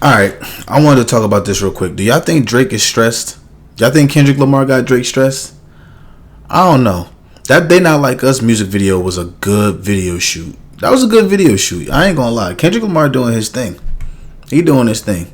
Alright, I wanted to talk about this real quick. Do y'all think Drake is stressed? Y'all think Kendrick Lamar got Drake stressed? I don't know. That They Not Like Us music video was a good video shoot. That was a good video shoot. I ain't gonna lie. Kendrick Lamar doing his thing. He doing his thing.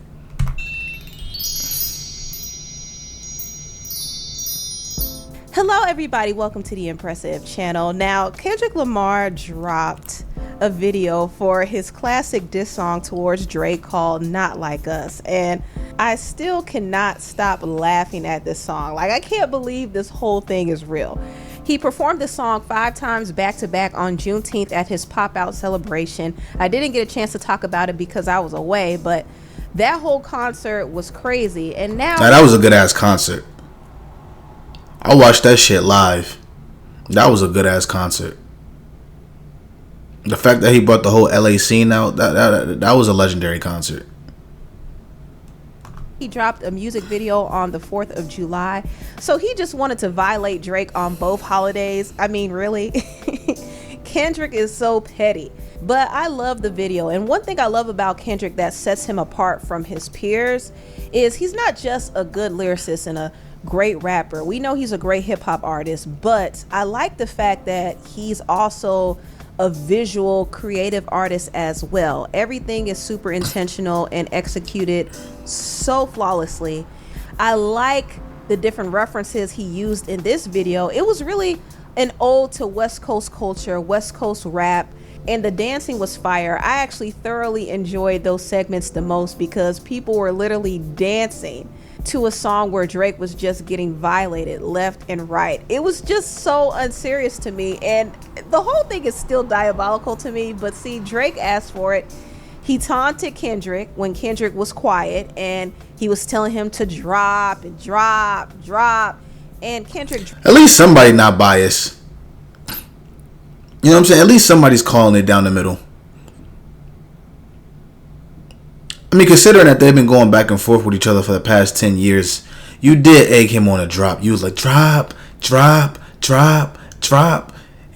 Hello everybody, welcome to the Impressive channel. Now, Kendrick Lamar dropped a video for his classic diss song towards Drake called Not Like Us, and I still cannot stop laughing at this song. Like, I can't believe this whole thing is real. He performed the song 5 times back to back on Juneteenth at his pop-out celebration. I didn't get a chance to talk about it because I was away, but that whole concert was crazy. And now that was a good ass concert. I watched that shit live. That was a good ass concert. The fact that he brought the whole LA scene out, that was a legendary concert. He dropped a music video on the 4th of July. So he just wanted to violate Drake on both holidays. I mean, really? Kendrick is so petty. But I love the video. And one thing I love about Kendrick that sets him apart from his peers is he's not just a good lyricist and a great rapper. We know he's a great hip-hop artist, but I like the fact that he's also a visual creative artist as well. Everything is super intentional and executed so flawlessly. I like the different references he used in this video. It was really an ode to West Coast culture, West Coast rap, and the dancing was fire. I actually thoroughly enjoyed those segments the most because people were literally dancing to a song where Drake was just getting violated left and right. It was just so unserious to me, and the whole thing is still diabolical to me. But see, Drake asked for it. He taunted Kendrick when Kendrick was quiet, and he was telling him to drop and drop, and Kendrick, at least somebody not biased. You know what I'm saying? At least somebody's calling it down the middle. I mean, considering that they've been going back and forth with each other for the past 10 years, you did egg him on a drop. You was like, drop.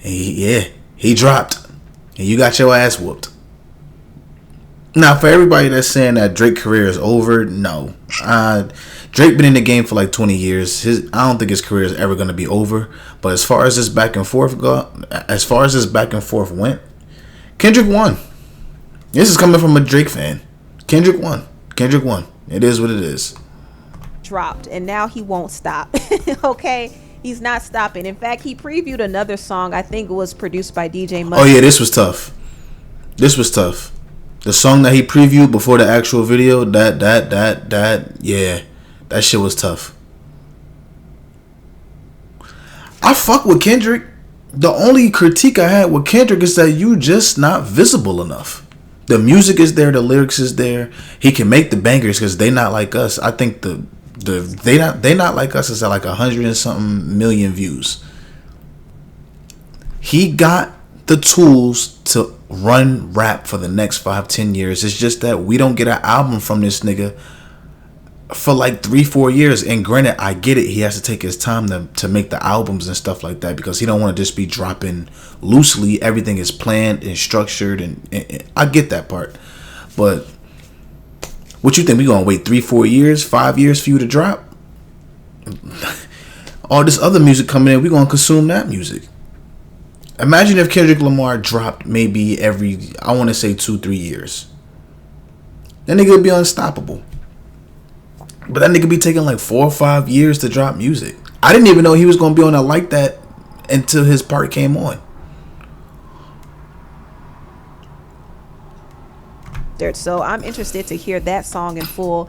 And he dropped. And you got your ass whooped. Now, for everybody that's saying that Drake's career is over, no. Drake been in the game for like 20 years. I don't think his career is ever going to be over. But as far as this back and forth went, Kendrick won. This is coming from a Drake fan. Kendrick won. It is what it is. Dropped, and now he won't stop. Okay, he's not stopping. In fact, he previewed another song. I think it was produced by DJ Mustard. Oh yeah, this was tough. The song that he previewed before the actual video, that shit was tough. I fuck with Kendrick. The only critique I had with Kendrick is that you just not visible enough. The music is there, the lyrics is there. He can make the bangers because They Not Like Us. I think They Not Like Us is at like 100 and something million views. He got the tools to run rap for the next 5-10 years. It's just that we don't get an album from this nigga for like 3-4 years. And granted, I get it, he has to take his time to make the albums and stuff like that because he don't want to just be dropping loosely. Everything is planned and structured, and I get that part. But what you think, we gonna wait 3-4 years, 5 years for you to drop? All this other music coming in, we gonna consume that music. Imagine if Kendrick Lamar dropped maybe every, I want to say 2-3 years. That nigga would be unstoppable. But that nigga be taking like 4 or 5 years to drop music. I didn't even know he was going to be on that like that until his part came on. So I'm interested to hear that song in full.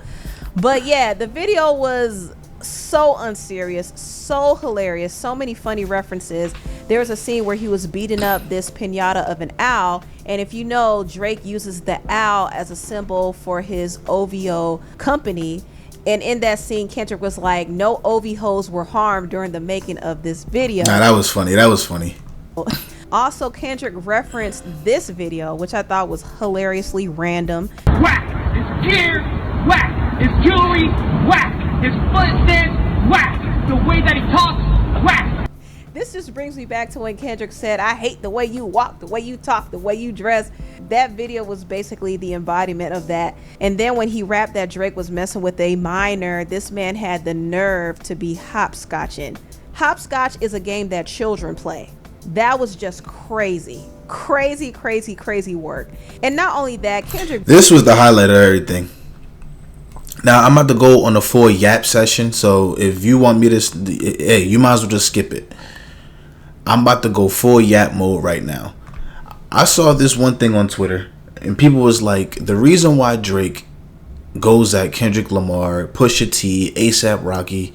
But yeah, the video was so unserious, so hilarious, so many funny references. There was a scene where he was beating up this pinata of an owl, and if you know, Drake uses the owl as a symbol for his OVO company. And in that scene, Kendrick was like, no OV hoes were harmed during the making of this video. Nah, that was funny. Also, Kendrick referenced this video, which I thought was hilariously random. Whack! His gear, whack! His jewelry, whack! His foot stance, whack! The way that he talks, whack! This just brings me back to when Kendrick said, I hate the way you walk, the way you talk, the way you dress. That video was basically the embodiment of that. And then when he rapped that Drake was messing with a minor, this man had the nerve to be hopscotching. Hopscotch is a game that children play. That was just crazy. Crazy work. And not only that, Kendrick... This was the highlight of everything. Now, I'm about to go on a full yap session, so if you want me to... Hey, you might as well just skip it. I'm about to go full yap mode right now. I saw this one thing on Twitter, and people was like, the reason why Drake goes at Kendrick Lamar, Pusha T, ASAP Rocky...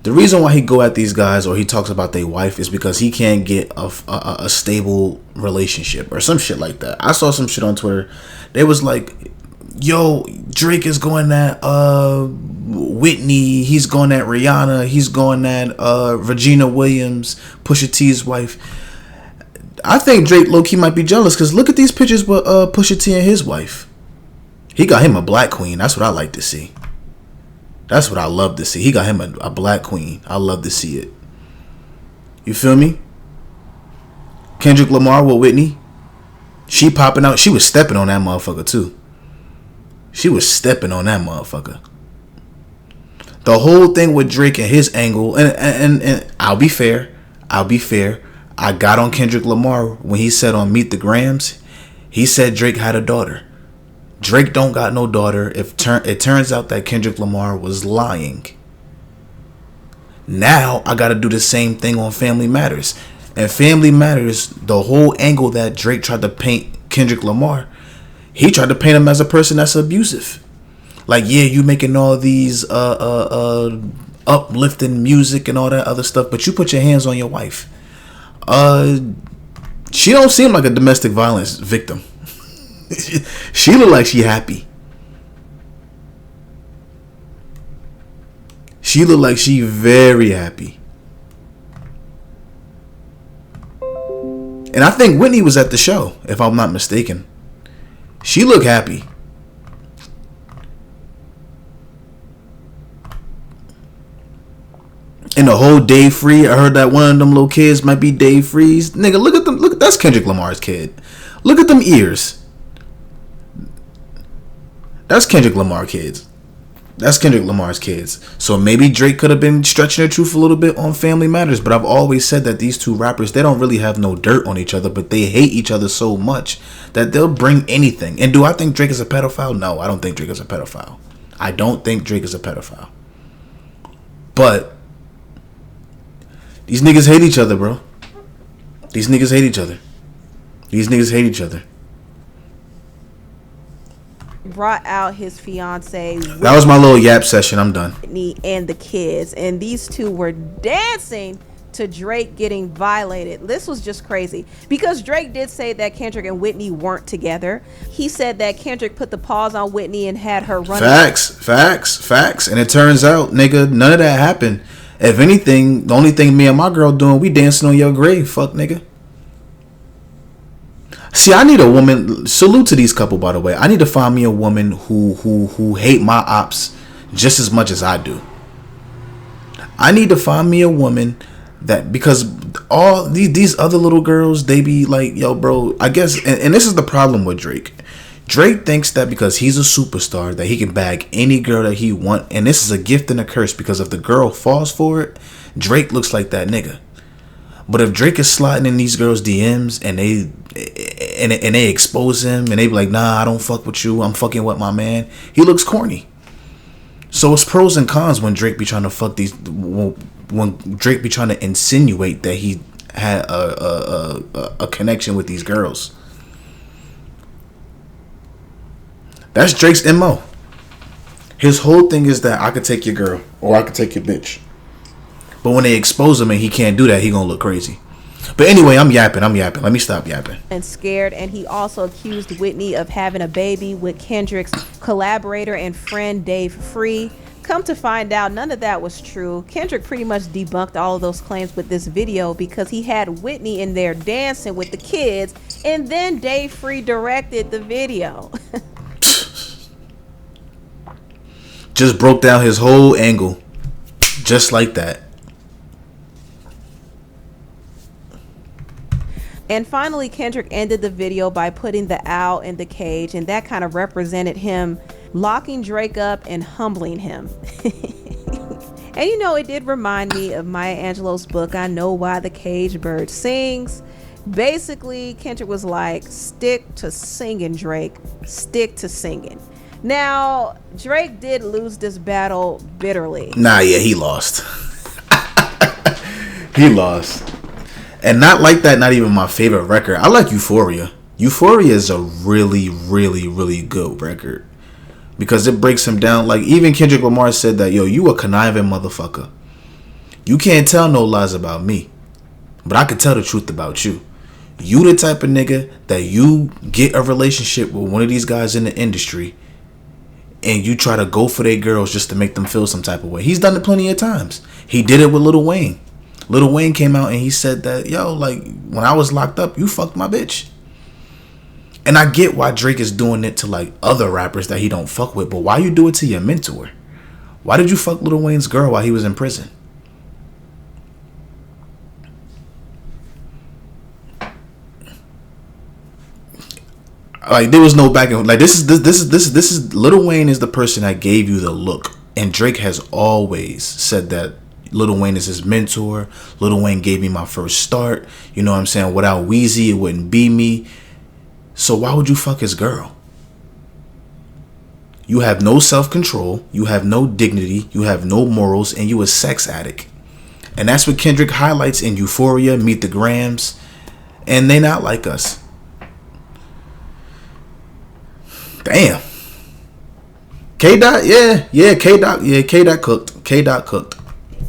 The reason why he go at these guys or he talks about their wife is because he can't get a stable relationship or some shit like that. I saw some shit on Twitter. They was like, yo, Drake is going at Whitney. He's going at Rihanna. He's going at Regina Williams, Pusha T's wife. I think Drake low-key might be jealous because look at these pictures with Pusha T and his wife. He got him a black queen. That's what I like to see. That's what I love to see. He got him a black queen. I love to see it. You feel me? Kendrick Lamar with Whitney. She popping out. She was stepping on that motherfucker too. She was stepping on that motherfucker. The whole thing with Drake and his angle, and I'll be fair. I got on Kendrick Lamar when he said on Meet the Grams, he said Drake had a daughter. Drake don't got no daughter. It turns out that Kendrick Lamar was lying. Now I got to do the same thing on Family Matters. And Family Matters, the whole angle that Drake tried to paint Kendrick Lamar, he tried to paint him as a person that's abusive. Like, yeah, you making all these uplifting music and all that other stuff, but you put your hands on your wife. She don't seem like a domestic violence victim. She look like she happy. She look like she very happy. And I think Whitney was at the show, if I'm not mistaken. She looked happy. And the whole Dave Free, I heard that one of them little kids might be Dave Free's. Nigga, look at them. Look, that's Kendrick Lamar's kid. Look at them ears. That's Kendrick Lamar kids. That's Kendrick Lamar's kids. So maybe Drake could have been stretching the truth a little bit on Family Matters. But I've always said that these two rappers, they don't really have no dirt on each other, but they hate each other so much that they'll bring anything. And do I think Drake is a pedophile? No, I don't think Drake is a pedophile. I don't think Drake is a pedophile. But these niggas hate each other, bro. These niggas hate each other. These niggas hate each other. Brought out his fiance. That was my little yap session. I'm done. Whitney and the kids, and these two were dancing to Drake getting violated. This was just crazy because Drake did say that Kendrick and Whitney weren't together. He said that Kendrick put the pause on Whitney and had her run. Facts. And it turns out, nigga, none of that happened. If anything, the only thing me and my girl doing, we dancing on your grave, fuck nigga. See, I need a woman. Salute to these couple, by the way. I need to find me a woman who hate my ops just as much as I do. I need to find me a woman that, because all these other little girls, they be like, yo, bro. I guess, and this is the problem with Drake. Drake thinks that because he's a superstar that he can bag any girl that he want, and this is a gift and a curse because if the girl falls for it, Drake looks like that nigga. But if Drake is sliding in these girls' DMs and they expose him and they be like, nah, I don't fuck with you, I'm fucking with my man, he looks corny. So it's pros and cons when Drake be trying to fuck these, when Drake be trying to insinuate that he had a connection with these girls. That's Drake's MO. His whole thing is that I could take your girl or I could take your bitch. But when they expose him and he can't do that, he gonna look crazy. But anyway, I'm yapping. Let me stop yapping. And scared, and he also accused Whitney of having a baby with Kendrick's collaborator and friend Dave Free. Come to find out, none of that was true. Kendrick pretty much debunked all of those claims with this video because he had Whitney in there dancing with the kids, and then Dave Free directed the video. Just broke down his whole angle, just like that. And finally, Kendrick ended the video by putting the owl in the cage, and that kind of represented him locking Drake up and humbling him. And you know, it did remind me of Maya Angelou's book, I Know Why the Caged Bird Sings. Basically, Kendrick was like, stick to singing, Drake. Stick to singing. Now, Drake did lose this battle bitterly. Nah, yeah, he lost. He lost. And not like that, not even my favorite record. I like Euphoria. Euphoria is a really, really, really good record. Because it breaks him down. Like, even Kendrick Lamar said that, yo, you a conniving motherfucker. You can't tell no lies about me. But I can tell the truth about you. You the type of nigga that you get a relationship with one of these guys in the industry and you try to go for their girls just to make them feel some type of way. He's done it plenty of times. He did it with Lil Wayne. Lil Wayne came out and he said that, yo, like, when I was locked up, you fucked my bitch. And I get why Drake is doing it to, like, other rappers that he don't fuck with, but why you do it to your mentor? Why did you fuck Lil Wayne's girl while he was in prison? Like, there was no back and like this is Lil Wayne is the person that gave you the look, and Drake has always said that Lil Wayne is his mentor. Lil Wayne gave me my first start. You know what I'm saying? Without Weezy, it wouldn't be me. So why would you fuck his girl? You have no self-control. You have no dignity. You have no morals, and you a sex addict. And that's what Kendrick highlights in Euphoria, Meet the Grams, and They Not Like Us. Damn. K-Dot, K-Dot cooked. K-Dot cooked.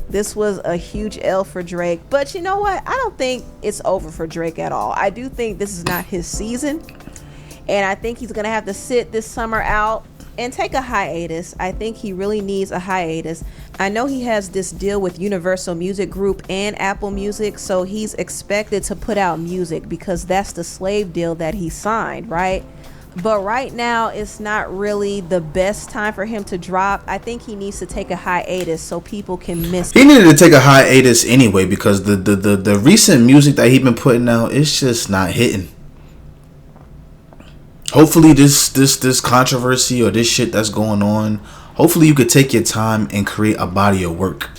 This was a huge L for Drake, but you know what? I don't think it's over for Drake at all. I do think this is not his season, and I think he's gonna have to sit this summer out and take a hiatus. I think he really needs a hiatus. I know he has this deal with Universal Music Group and Apple Music, so he's expected to put out music because that's the slave deal that he signed, right? But right now, it's not really the best time for him to drop. I think he needs to take a hiatus so people can miss. He needed to take a hiatus anyway because the recent music that he been putting out, it's just not hitting. Hopefully this controversy or this shit that's going on, hopefully you could take your time and create a body of work.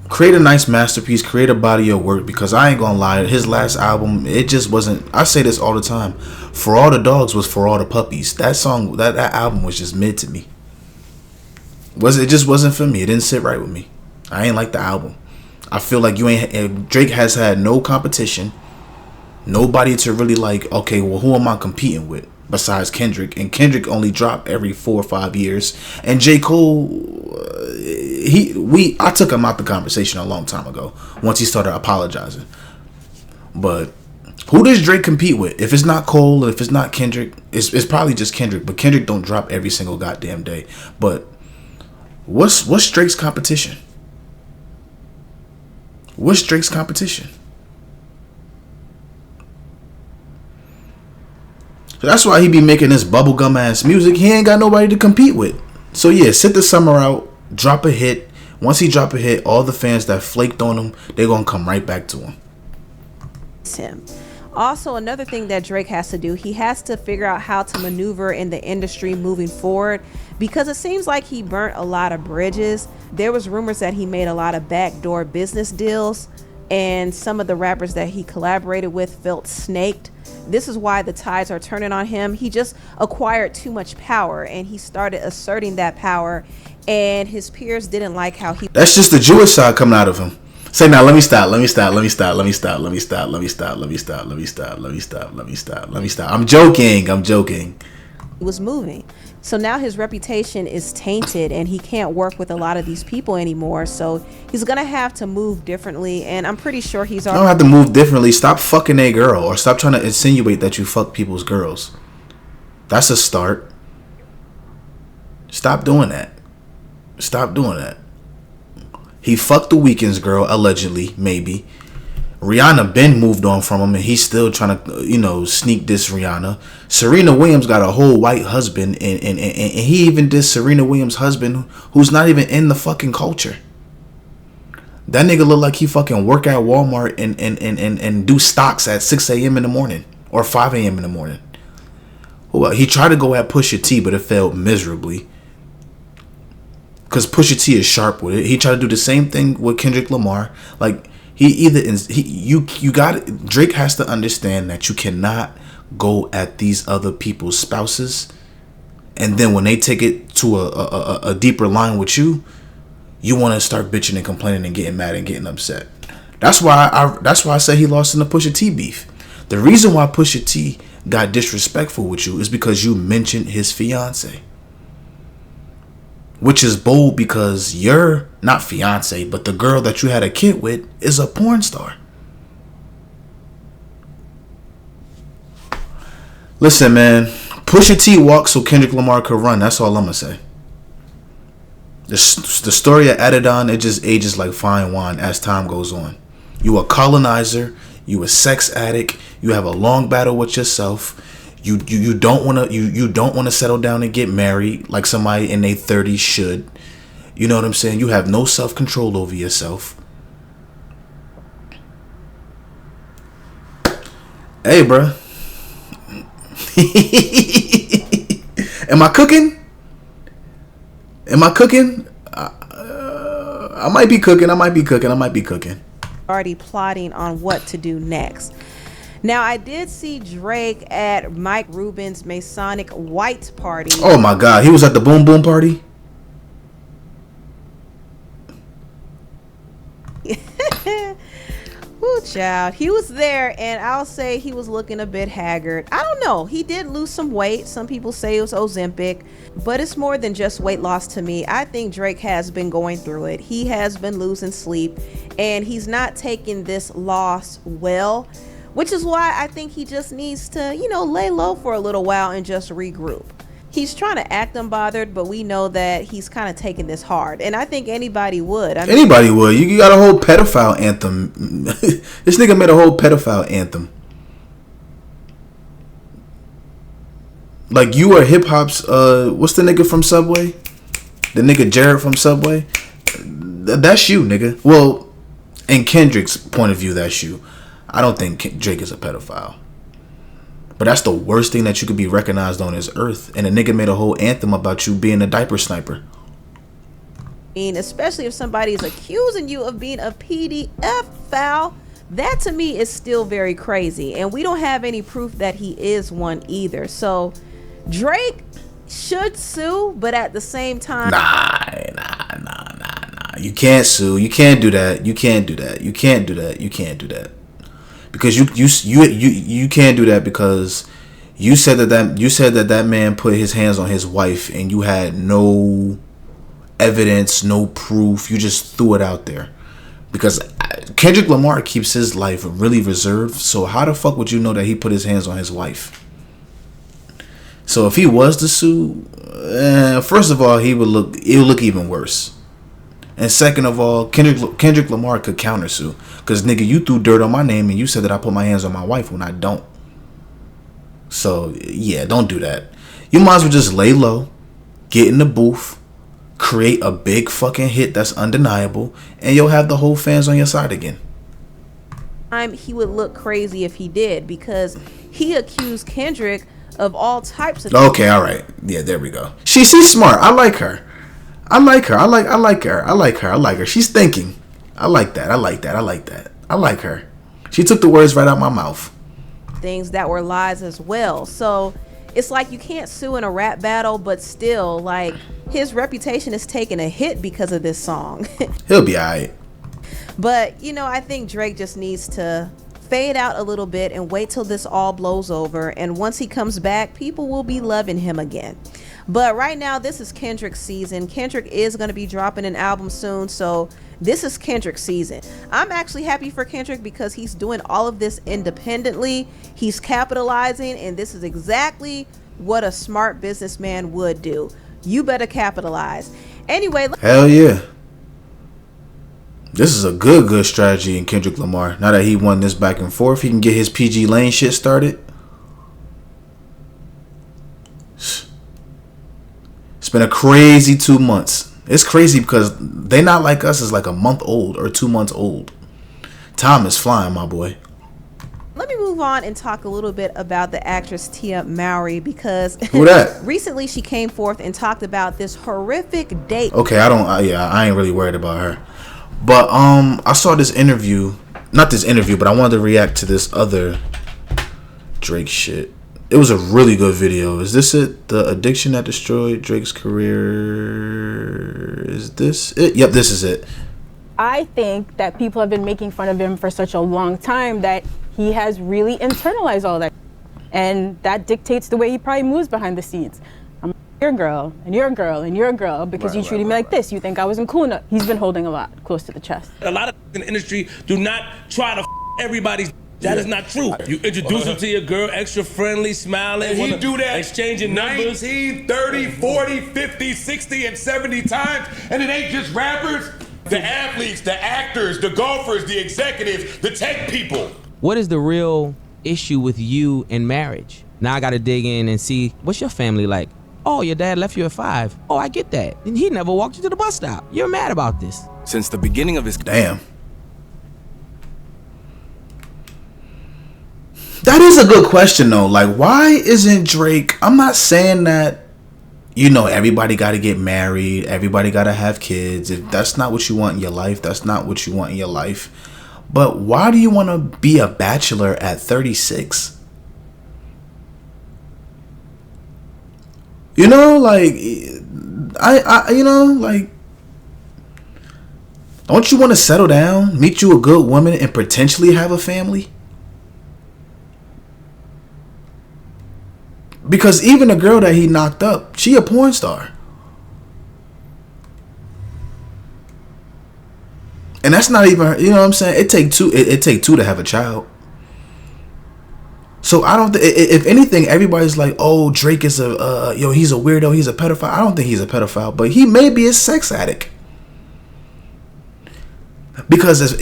Create a nice masterpiece, create a body of work, because I ain't gonna lie, his last album, it just wasn't, I say this all the time, For All the Dogs was For All the Puppies. That song, that album was just mid to me. It just wasn't for me. It didn't sit right with me. I ain't like the album. I feel like Drake has had no competition. Nobody to really like, okay, well, who am I competing with besides Kendrick? And Kendrick only dropped every 4 or 5 years. And J. Cole, I took him out the conversation a long time ago once he started apologizing. But who does Drake compete with? If it's not Cole, if it's not Kendrick, it's probably just Kendrick. But Kendrick don't drop every single goddamn day. But what's Drake's competition? What's Drake's competition? So that's why he be making this bubblegum ass music. He ain't got nobody to compete with. So yeah, sit the summer out, drop a hit. Once he drop a hit, all the fans that flaked on him, they're gonna come right back to him. Him. Also, another thing that Drake has to do, he has to figure out how to maneuver in the industry moving forward, because it seems like he burnt a lot of bridges. There was rumors that he made a lot of backdoor business deals, and some of the rappers that he collaborated with felt snaked. This is why the tides are turning on him. He just acquired too much power, and he started asserting that power, and his peers didn't like how he... That's just the Jewish side coming out of him. Say now, let me stop. I'm joking. He was moving. So now his reputation is tainted, and he can't work with a lot of these people anymore. So he's going to have to move differently, and I'm pretty sure he's already... You don't have to move differently. Stop fucking a girl, or stop trying to insinuate that you fuck people's girls. That's a start. Stop doing that. He fucked the Weeknd's girl, allegedly, maybe. Rihanna been moved on from him, and he's still trying to, sneak diss Rihanna. Serena Williams got a whole white husband, and he even dissed Serena Williams' husband, who's not even in the fucking culture. That nigga look like he fucking work at Walmart and do stocks at 6 a.m. in the morning or 5 a.m. in the morning. Well, he tried to go at Pusha T, but it failed miserably. Because Pusha T is sharp with it. He tried to do the same thing with Kendrick Lamar. Like, Drake has to understand that you cannot go at these other people's spouses, and then when they take it to a deeper line with you, you want to start bitching and complaining and getting mad and getting upset. That's why I say he lost in the Pusha T beef. The reason why Pusha T got disrespectful with you is because you mentioned his fiance. Which is bold because your, not fiance, but the girl that you had a kid with is a porn star. Listen, man. Pusha T walked so Kendrick Lamar could run. That's all I'm going to say. The story of Adidon, it just ages like fine wine as time goes on. You a colonizer. You a sex addict. You have a long battle with yourself. You don't want to settle down and get married like somebody in their 30s should. You know what I'm saying? You have no self-control over yourself. Hey, bruh. Am I cooking? I might be cooking. Already plotting on what to do next. Now, I did see Drake at Mike Rubin's Masonic White Party. Oh my God, he was at the Boom Boom party? Ooh, child. He was there, and I'll say he was looking a bit haggard. I don't know. He did lose some weight. Some people say it was Ozempic, but it's more than just weight loss to me. I think Drake has been going through it. He has been losing sleep, and he's not taking this loss well. Which is why I think he just needs to, lay low for a little while and just regroup. He's trying to act unbothered, but we know that he's kind of taking this hard. And I think anybody would. Anybody would. You got a whole pedophile anthem. This nigga made a whole pedophile anthem. Like, you are hip hop's, what's the nigga from Subway? The nigga Jared from Subway? That's you, nigga. Well, in Kendrick's point of view, that's you. I don't think Drake is a pedophile. But that's the worst thing that you could be recognized on this earth. And a nigga made a whole anthem about you being a diaper sniper. I mean, especially if somebody is accusing you of being a PDF foul, that to me is still very crazy. And we don't have any proof that he is one either. So Drake should sue, but at the same time... Nah. You can't sue. You can't do that. Because you can't do that because you said that man put his hands on his wife and you had no evidence, no proof. You just threw it out there. Because Kendrick Lamar keeps his life really reserved. So how the fuck would you know that he put his hands on his wife? So if he was to sue, first of all, it would look even worse. And second of all, Kendrick Lamar could countersue. Because, nigga, you threw dirt on my name and you said that I put my hands on my wife when I don't. So, yeah, don't do that. You might as well just lay low, get in the booth, create a big fucking hit that's undeniable, and you'll have the whole fans on your side again. He would look crazy if he did, because he accused Kendrick of all types of... Okay, all right. Yeah, there we go. She's smart. I like her. I like her. She's thinking. I like that. I like her. She took the words right out my mouth. Things that were lies as well. So it's like you can't sue in a rap battle, but still, like, his reputation is taking a hit because of this song. He'll be alright. But, I think Drake just needs to fade out a little bit and wait till this all blows over. And once he comes back, people will be loving him again. But right now, this is Kendrick's season. Kendrick is going to be dropping an album soon, so this is Kendrick's season. I'm actually happy for Kendrick because he's doing all of this independently. He's capitalizing, and this is exactly what a smart businessman would do. You better capitalize. Anyway. Hell yeah. This is a good strategy in Kendrick Lamar. Now that he won this back and forth, he can get his PG Lane shit started. It's been a crazy 2 months. It's crazy because they not like us. Is like a month old or 2 months old. Time is flying, my boy. Let me move on and talk a little bit about the actress Tia Mowry, because Who that? recently she came forth and talked about this horrific date. Okay, I ain't really worried about her. But I saw this interview, not this interview, but I wanted to react to this other Drake shit. It was a really good video. Is this it? The addiction that destroyed Drake's career. Is this it? Yep, this is it. I think that people have been making fun of him for such a long time that he has really internalized all that. And that dictates the way he probably moves behind the scenes. I'm your girl, and you're a girl, and you're a girl, because you treated me like this. You think I wasn't cool enough. He's been holding a lot close to the chest. A lot of in the industry do not try to everybody's. That is not true. You introduce him to your girl, extra friendly, smiling. And he do that exchanging numbers 19, 30, 40, 50, 60, and 70 times. And it ain't just rappers. The athletes, the actors, the golfers, the executives, the tech people. What is the real issue with you in marriage? Now I gotta dig in and see, what's your family like? Oh, your dad left you at 5. Oh, I get that. And he never walked you to the bus stop. You're mad about this. Since the beginning of his... Damn. That is a good question, though. Like, why isn't Drake... I'm not saying that, you know, everybody got to get married. Everybody got to have kids. If that's not what you want in your life, that's not what you want in your life. But why do you want to be a bachelor at 36? You know, like, you know, like, don't you want to settle down, meet you a good woman, and potentially have a family? Because even the girl that he knocked up, she a porn star. And that's not even, you know what I'm saying? It take two to have a child. So I don't if anything, everybody's like, oh, Drake is he's a weirdo, he's a pedophile. I don't think he's a pedophile, but he may be a sex addict. Because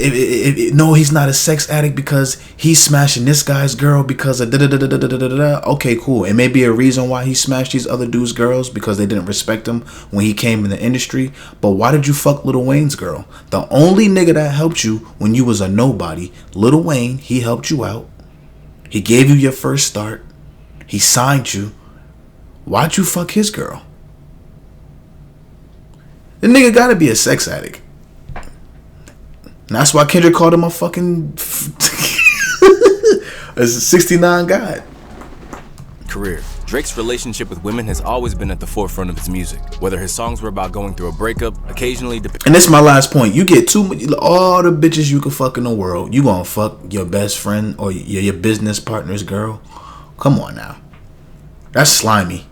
no, he's not a sex addict because he's smashing this guy's girl because of da-da-da-da-da-da-da-da. Okay, cool. It may be a reason why he smashed these other dudes' girls because they didn't respect him when he came in the industry. But why did you fuck Lil Wayne's girl? The only nigga that helped you when you was a nobody, Lil Wayne, he helped you out. He gave you your first start. He signed you. Why'd you fuck his girl? The nigga gotta be a sex addict. And that's why Kendrick called him a fucking a 69 god. Career. Drake's relationship with women has always been at the forefront of his music. Whether his songs were about going through a breakup, occasionally... And this is my last point. You get all the bitches you can fuck in the world. You gonna fuck your best friend or your business partner's girl? Come on now. That's slimy.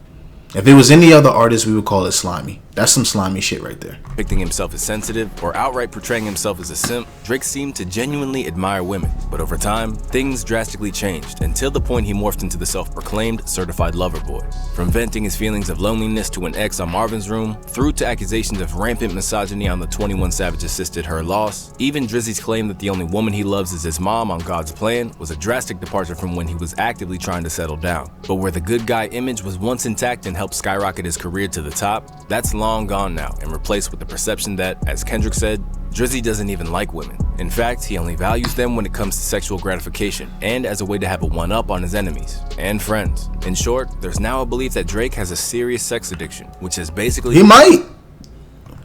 If it was any other artist, we would call it slimy. That's some slimy shit right there. Depicting himself as sensitive or outright portraying himself as a simp, Drake seemed to genuinely admire women. But over time, things drastically changed until the point he morphed into the self-proclaimed certified lover boy. From venting his feelings of loneliness to an ex on Marvin's Room, through to accusations of rampant misogyny on the 21 Savage assisted Her Loss, even Drizzy's claim that the only woman he loves is his mom on God's Plan was a drastic departure from when he was actively trying to settle down. But where the good guy image was once intact and helped skyrocket his career to the top, that's long gone now and replaced with the perception that, as Kendrick said, Drizzy doesn't even like women. In fact, he only values them when it comes to sexual gratification and as a way to have a one-up on his enemies and friends. In short, there's now a belief that Drake has a serious sex addiction, which has basically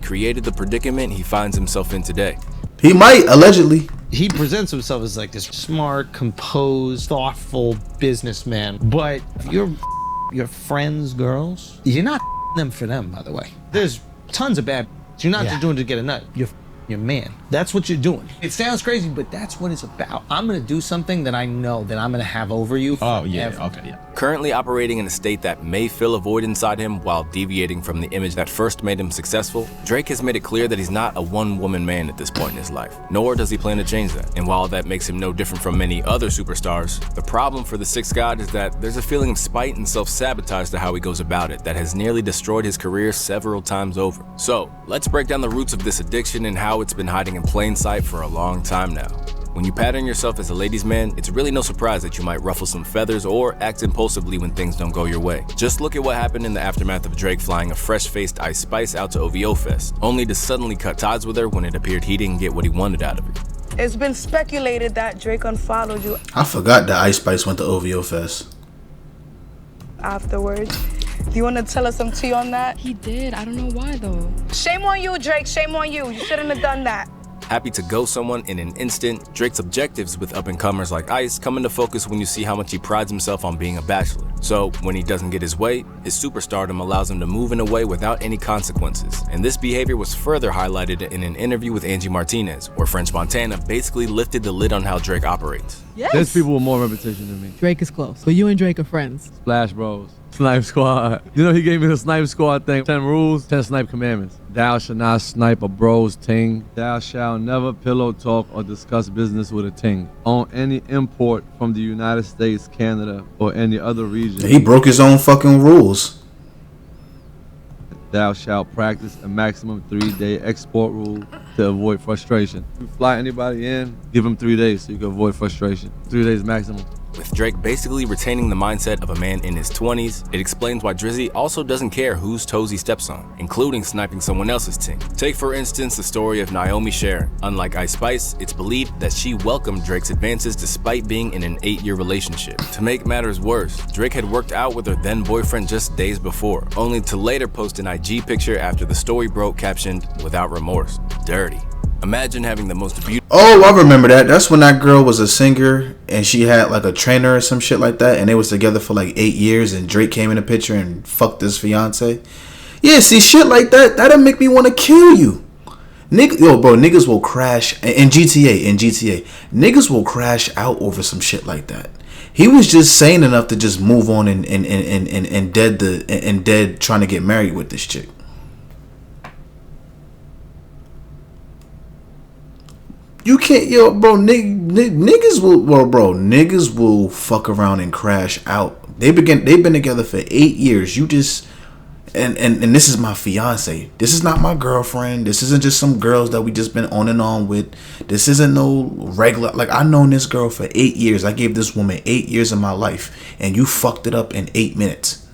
created the predicament he finds himself in today. He might, allegedly. He presents himself as like this smart, composed, thoughtful businessman, but your friends' girls, you're not them for them, by the way. There's tons of bad. You're not just doing it to get a nut. You're your man. That's what you're doing. It sounds crazy, but that's what it's about. I'm gonna do something that I know that I'm gonna have over you. Oh yeah, okay, yeah. Currently operating in a state that may fill a void inside him while deviating from the image that first made him successful, Drake has made it clear that he's not a one-woman man at this point in his life, nor does he plan to change that. And while that makes him no different from many other superstars, the problem for the Sixth God is that there's a feeling of spite and self-sabotage to how he goes about it that has nearly destroyed his career several times over. So, let's break down the roots of this addiction and how it's been hiding in plain sight for a long time now. When you pattern yourself as a ladies' man, it's really no surprise that you might ruffle some feathers or act impulsively when things don't go your way. Just look at what happened in the aftermath of Drake flying a fresh-faced Ice Spice out to OVO Fest, only to suddenly cut ties with her when it appeared he didn't get what he wanted out of her. It's been speculated that Drake unfollowed you I forgot that Ice Spice went to OVO Fest. afterwards. Do you want to tell us some tea on that? He did. I don't know why, though. Shame on you, Drake. Shame on you. You shouldn't have done that. Happy to ghost someone in an instant, Drake's objectives with up-and-comers like Ice come into focus when you see how much he prides himself on being a bachelor. So, when he doesn't get his way, his superstardom allows him to move in a way without any consequences. And this behavior was further highlighted in an interview with Angie Martinez, where French Montana basically lifted the lid on how Drake operates. Yes. There's people with more reputation than me. Drake is close, but you and Drake are friends. Splash Bros. Snipe Squad. You know, he gave me the Snipe Squad thing. 10 rules, 10 snipe commandments. Thou shalt not snipe a bro's ting. Thou shalt never pillow talk or discuss business with a ting. On any import from the United States, Canada, or any other region. He broke his own fucking rules. Thou shalt practice a maximum 3-day export rule to avoid frustration. If you fly anybody in, give them 3 days so you can avoid frustration. 3 days maximum. With Drake basically retaining the mindset of a man in his 20s, it explains why Drizzy also doesn't care whose toes he steps on, including sniping someone else's team. Take for instance the story of Naomi Sharon. Unlike Ice Spice, it's believed that she welcomed Drake's advances despite being in an 8-year relationship. To make matters worse, Drake had worked out with her then boyfriend just days before, only to later post an IG picture after the story broke captioned, "Without remorse, dirty." Imagine having the most beautiful... Oh, I remember that. That's when that girl was a singer and she had like a trainer or some shit like that, and they was together for like 8 years, and Drake came in the picture and fucked his fiance. Yeah, see, shit like that, that'll make me want to kill you. Niggas will crash in GTA. Niggas will crash out over some shit like that. He was just sane enough to just move on and dead trying to get married with this chick. You can't, niggas will fuck around and crash out. They've been together for 8 years. You just, and this is my fiance. This is not my girlfriend. This isn't just some girls that we just been on and on with. This isn't no regular, like, I known this girl for 8 years. I gave this woman 8 years of my life, and you fucked it up in 8 minutes.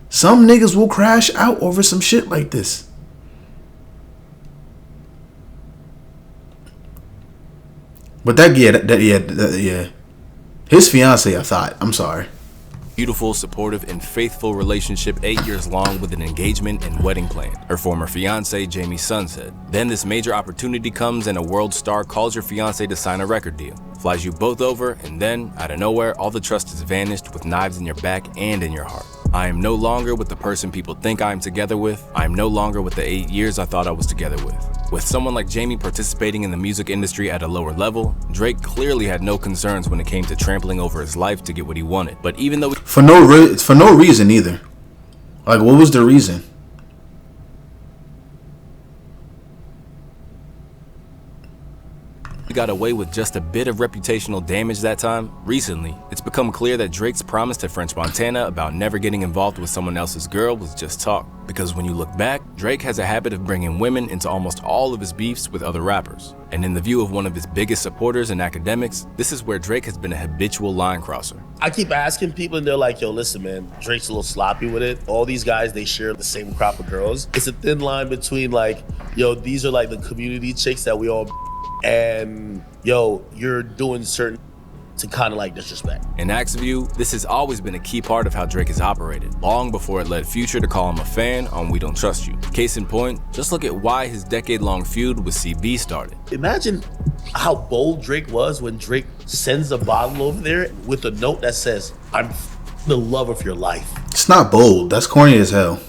Some niggas will crash out over some shit like this. But yeah. His fiance, I thought. I'm sorry. Beautiful, supportive, and faithful relationship 8 years long with an engagement and wedding plan, her former fiance, Jamie Sun, said. Then this major opportunity comes and a world star calls your fiance to sign a record deal. Flies you both over, and then, out of nowhere, all the trust has vanished with knives in your back and in your heart. I am no longer with the person people think I am together with. I am no longer with the 8 years I thought I was together with. With someone like Jamie participating in the music industry at a lower level, Drake clearly had no concerns when it came to trampling over his life to get what he wanted. But even though for no reason either. Like, what was the reason? he got away with just a bit of reputational damage that time, recently, it's become clear that Drake's promise to French Montana about never getting involved with someone else's girl was just talk. Because when you look back, Drake has a habit of bringing women into almost all of his beefs with other rappers. And in the view of one of his biggest supporters and academics, this is where Drake has been a habitual line crosser. I keep asking people and they're like, yo, listen, man, Drake's a little sloppy with it. All these guys, they share the same crop of girls. It's a thin line between like, yo, these are like the community chicks that we all and yo, you're doing certain to kind of like disrespect. In Axe view, this has always been a key part of how Drake has operated, long before it led Future to call him a fan on We Don't Trust You. Case in point, just look at why his decade-long feud with CB started. Imagine how bold Drake was when Drake sends a bottle over there with a note that says, I'm the love of your life. It's not bold. That's corny as hell.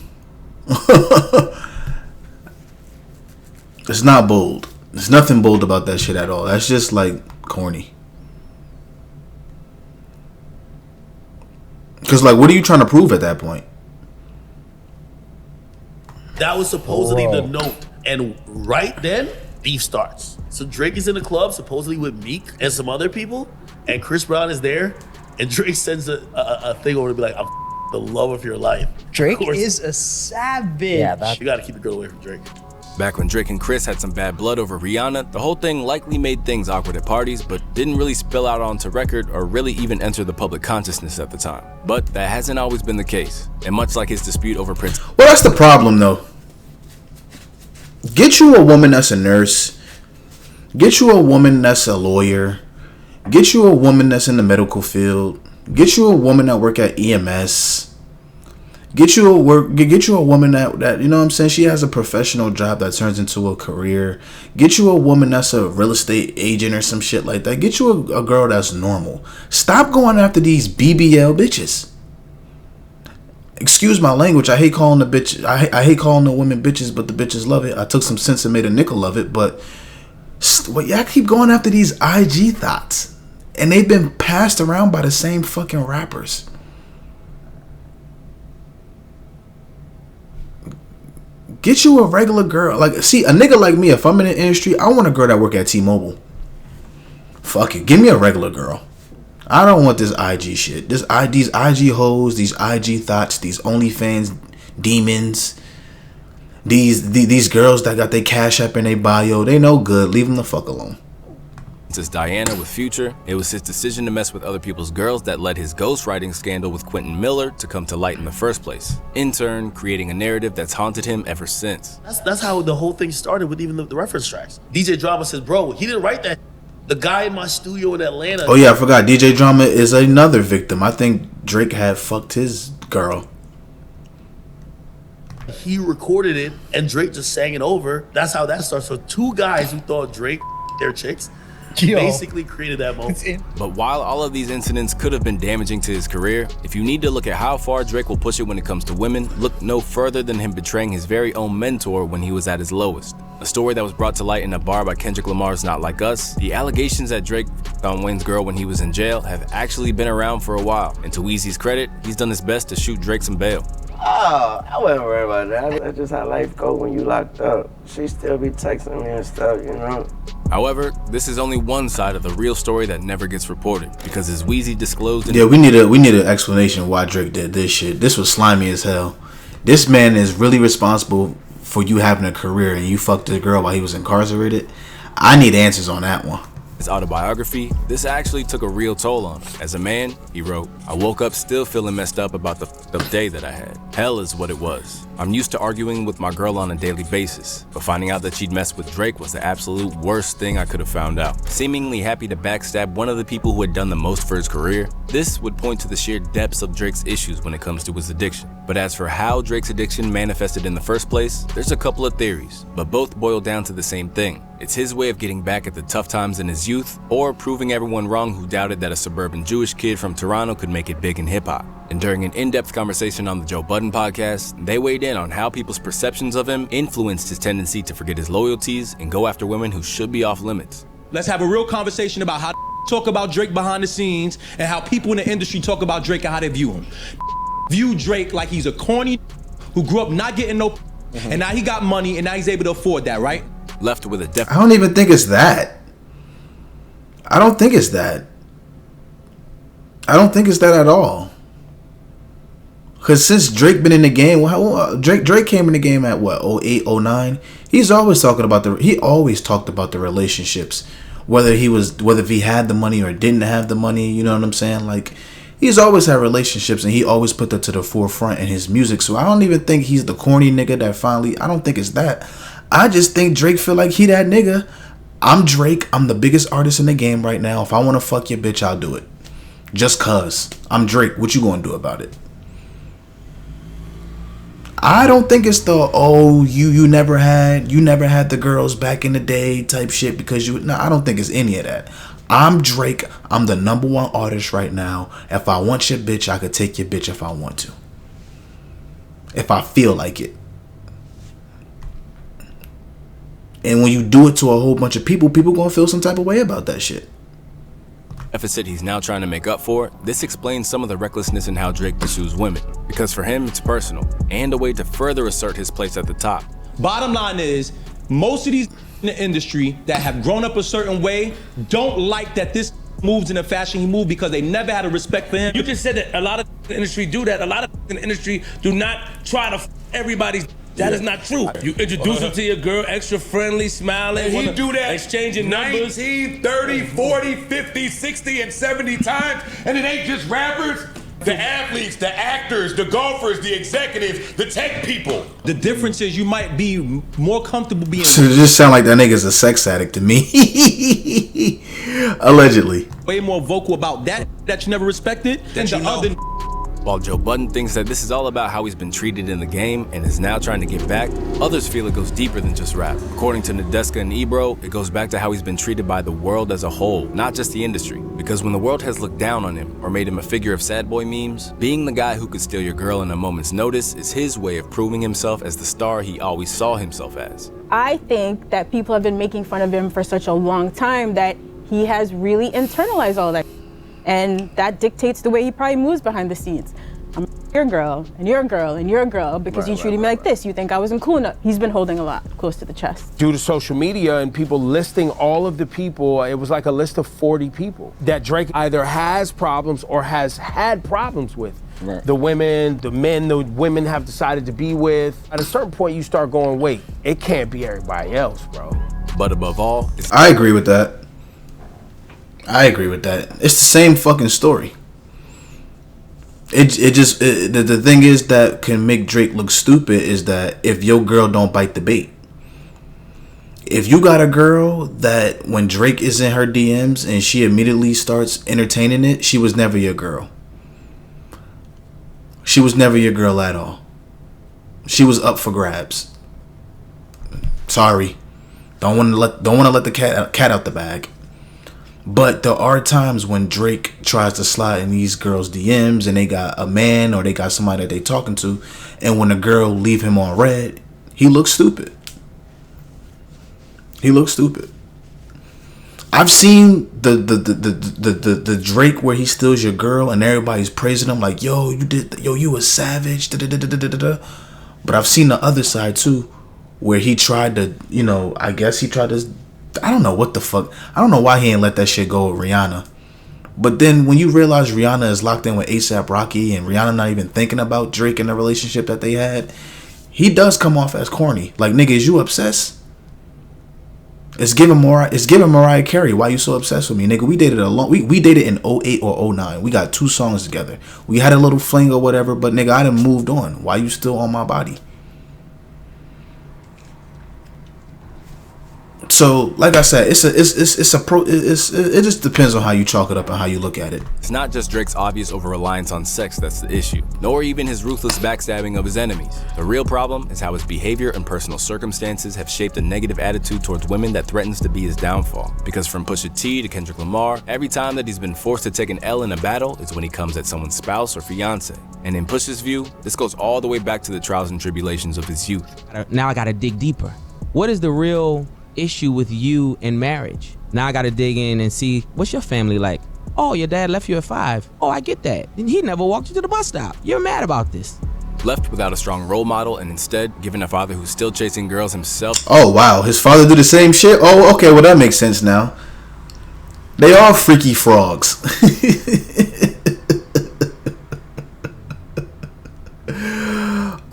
It's not bold. There's nothing bold about that shit at all. That's just like corny. Because like, what are you trying to prove at that point? That was supposedly the note. And right then, beef starts. So Drake is in the club, supposedly with Meek and some other people. And Chris Brown is there. And Drake sends a thing over to be like, I'm the love of your life. Drake is a savage. Yeah, you got to keep the girl away from Drake. Back when Drake and Chris had some bad blood over Rihanna, the whole thing likely made things awkward at parties, but didn't really spill out onto record or really even enter the public consciousness at the time. But that hasn't always been the case, and much like his dispute over Prince. Well, that's the problem, though. Get you a woman that's a nurse. Get you a woman that's a lawyer. Get you a woman that's in the medical field. Get you a woman that work at EMS. Get you a woman that you know what I'm saying, she has a professional job that turns into a career. Get you a woman that's a real estate agent or some shit like that. Get you a girl that's normal. Stop going after these BBL bitches. Excuse my language. I hate calling the bitch. I hate calling the women bitches, but the bitches love it. I took some sense and made a nickel of it, but y'all keep going after these IG thoughts, and they've been passed around by the same fucking rappers. Get you a regular girl. Like, see, a nigga like me, if I'm in the industry, I want a girl that work at T-Mobile. Fuck it. Give me a regular girl. I don't want this IG shit. These IG hoes, these IG thoughts, these OnlyFans demons. These girls that got their Cash App in their bio, they no good. Leave them the fuck alone. Since Diana with Future, it was his decision to mess with other people's girls that led his ghostwriting scandal with Quentin Miller to come to light in the first place, in turn creating a narrative that's haunted him ever since. That's how the whole thing started with even the reference tracks. DJ Drama says, bro, he didn't write that. The guy in my studio in Atlanta. Oh yeah, I forgot. DJ Drama is another victim. I think Drake had fucked his girl. He recorded it and Drake just sang it over. That's how that starts. So two guys who thought Drake their chicks basically created that moment. But while all of these incidents could have been damaging to his career, if you need to look at how far Drake will push it when it comes to women, look no further than him betraying his very own mentor when he was at his lowest. A story that was brought to light in a bar by Kendrick Lamar's Not Like Us. The allegations that Drake on Wayne's girl when he was in jail have actually been around for a while, and to Weezy's credit, he's done his best to shoot Drake some bail. Oh, I wasn't worried about that. That's just how life go when you locked up. She still be texting me and stuff, you know? However, this is only one side of the real story that never gets reported, because as Weezy disclosed in we need an explanation why Drake did this shit. This was slimy as hell. This man is really responsible for you having a career and you fucked a girl while he was incarcerated. I need answers on that one. His autobiography, this actually took a real toll on him. As a man, he wrote, I woke up still feeling messed up about the day that I had. Hell is what it was. I'm used to arguing with my girl on a daily basis, but finding out that she'd messed with Drake was the absolute worst thing I could have found out. Seemingly happy to backstab one of the people who had done the most for his career, this would point to the sheer depths of Drake's issues when it comes to his addiction. But as for how Drake's addiction manifested in the first place, there's a couple of theories, but both boil down to the same thing. It's his way of getting back at the tough times in his youth, or proving everyone wrong who doubted that a suburban Jewish kid from Toronto could make it big in hip-hop. And during an in-depth conversation on the Joe Budden podcast, they weighed in on how people's perceptions of him influenced his tendency to forget his loyalties and go after women who should be off limits. Let's have a real conversation about how talk about Drake behind the scenes and how people in the industry talk about Drake and how they view him. View Drake like he's a corny who grew up not getting no and now he got money and now he's able to afford that, right? Left with a I don't even think it's that. I don't think it's that. I don't think it's that at all. Because since Drake been in the game, Drake came in the game at what, 08, 09? He's always talking about he always talked about the relationships. Whether he had the money or didn't have the money, you know what I'm saying? Like, he's always had relationships and he always put that to the forefront in his music. So I don't even think he's the corny nigga that finally, I don't think it's that. I just think Drake feel like he that nigga. I'm Drake. I'm the biggest artist in the game right now. If I want to fuck your bitch, I'll do it. Just cuz. I'm Drake. What you gonna do about it? I don't think it's the you never had the girls back in the day type shit because I don't think it's any of that. I'm Drake. I'm the #1 artist right now. If I want your bitch, I could take your bitch if I want to. If I feel like it. And when you do it to a whole bunch of people gonna feel some type of way about that shit. Deficit he's now trying to make up for, this explains some of the recklessness in how Drake pursues women. Because for him, it's personal, and a way to further assert his place at the top. Bottom line is, most of these in the industry that have grown up a certain way don't like that this moves in the fashion he moved because they never had a respect for him. You just said that a lot of the industry do that. A lot of in the industry do not try to everybody's. That is not true. You introduce him to your girl, extra friendly, smiling. And he wanna do that exchanging numbers. 19, 30, 40, 50, 60, and 70 times. And it ain't just rappers. The athletes, the actors, the golfers, the executives, the tech people. The difference is you might be more comfortable being. So it just sound like that nigga's a sex addict to me. Allegedly. Way more vocal about that you never respected than the other. While Joe Budden thinks that this is all about how he's been treated in the game and is now trying to get back, others feel it goes deeper than just rap. According to Nadeska and Ebro, it goes back to how he's been treated by the world as a whole, not just the industry. Because when the world has looked down on him or made him a figure of sad boy memes, being the guy who could steal your girl in a moment's notice is his way of proving himself as the star he always saw himself as. I think that people have been making fun of him for such a long time that he has really internalized all that. And that dictates the way he probably moves behind the scenes. I'm your girl, and your girl, and your girl, because you treated me like this. You think I wasn't cool enough. He's been holding a lot close to the chest. Due to social media and people listing all of the people, it was like a list of 40 people that Drake either has problems or has had problems with. Right. The women, the men, the women have decided to be with. At a certain point, you start going, wait, it can't be everybody else, bro. But above all, I agree with that. It's the same fucking story. The thing is that can make Drake look stupid is that if your girl don't bite the bait. If you got a girl that when Drake is in her DMs and she immediately starts entertaining it, she was never your girl. She was never your girl at all. She was up for grabs. Sorry. Don't want to let the cat out the bag. But there are times when Drake tries to slide in these girls' DMs and they got a man or they got somebody that they talking to, and when the girl leave him on red, he looks stupid. I've seen the Drake where he steals your girl and everybody's praising him like, yo, you a savage. But I've seen the other side too, where he tried to, I don't know what the fuck. I don't know why he ain't let that shit go with Rihanna. But then when you realize Rihanna is locked in with A$AP Rocky and Rihanna not even thinking about Drake and the relationship that they had, he does come off as corny. Like, nigga, is you obsessed? It's giving Mariah Carey. Why you so obsessed with me, nigga? We dated we dated in 08 or 09. We got 2 songs together. We had a little fling or whatever, but nigga, I done moved on. Why you still on my body? So, like I said, it just depends on how you chalk it up and how you look at it. It's not just Drake's obvious over-reliance on sex that's the issue, nor even his ruthless backstabbing of his enemies. The real problem is how his behavior and personal circumstances have shaped a negative attitude towards women that threatens to be his downfall. Because from Pusha T to Kendrick Lamar, every time that he's been forced to take an L in a battle is when he comes at someone's spouse or fiance. And in Pusha's view, this goes all the way back to the trials and tribulations of his youth. Now I gotta dig deeper. What is the real issue with you in marriage? Now I gotta dig in and see, what's your family like? Oh, your dad left you at 5. Oh, I get that. He never walked you to the bus stop. You're mad about this. Left without a strong role model and instead given a father who's still chasing girls himself. Oh wow, his father do the same shit? Oh, okay, well that makes sense now. They are freaky frogs.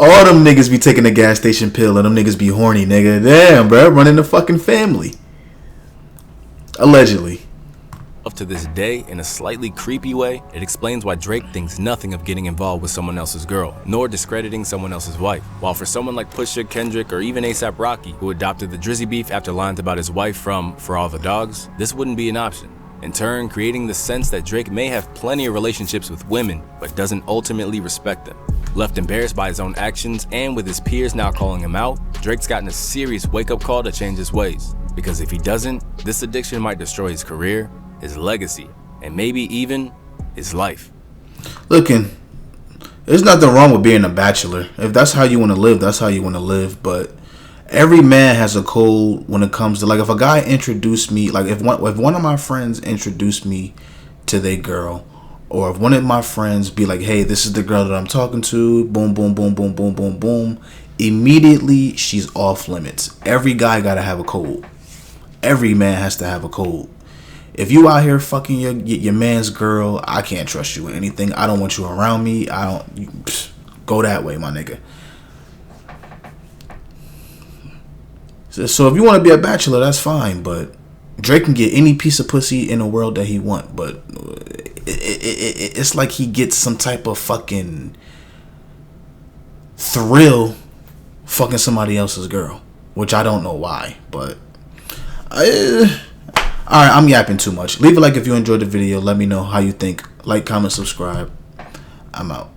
All them niggas be taking a gas station pill and them niggas be horny, nigga. Damn, bro, running the fucking family. Allegedly. Up to this day, in a slightly creepy way, it explains why Drake thinks nothing of getting involved with someone else's girl, nor discrediting someone else's wife. While for someone like Pusha, Kendrick, or even A$AP Rocky, who adopted the Drizzy beef after lines about his wife from For All the Dogs, this wouldn't be an option. In turn, creating the sense that Drake may have plenty of relationships with women, but doesn't ultimately respect them. Left embarrassed by his own actions and with his peers now calling him out, Drake's gotten a serious wake-up call to change his ways. Because if he doesn't, this addiction might destroy his career, his legacy, and maybe even his life. Looking, there's nothing wrong with being a bachelor. If that's how you want to live, that's how you want to live. But every man has a code when it comes to, like, if a guy introduced me, like if one of my friends introduced me to their girl, or if one of my friends be like, hey, this is the girl that I'm talking to, boom, boom, boom, boom, boom, boom, boom, immediately she's off limits. Every guy gotta have a code. Every man has to have a code. If you out here fucking your man's girl, I can't trust you with anything. I don't want you around me. Go that way, my nigga. So if you want to be a bachelor, that's fine. But Drake can get any piece of pussy in the world that he want. But it's like he gets some type of fucking thrill fucking somebody else's girl, which I don't know why. But alright, I'm yapping too much. Leave a like if you enjoyed the video. Let me know how you think. Like, comment, subscribe. I'm out.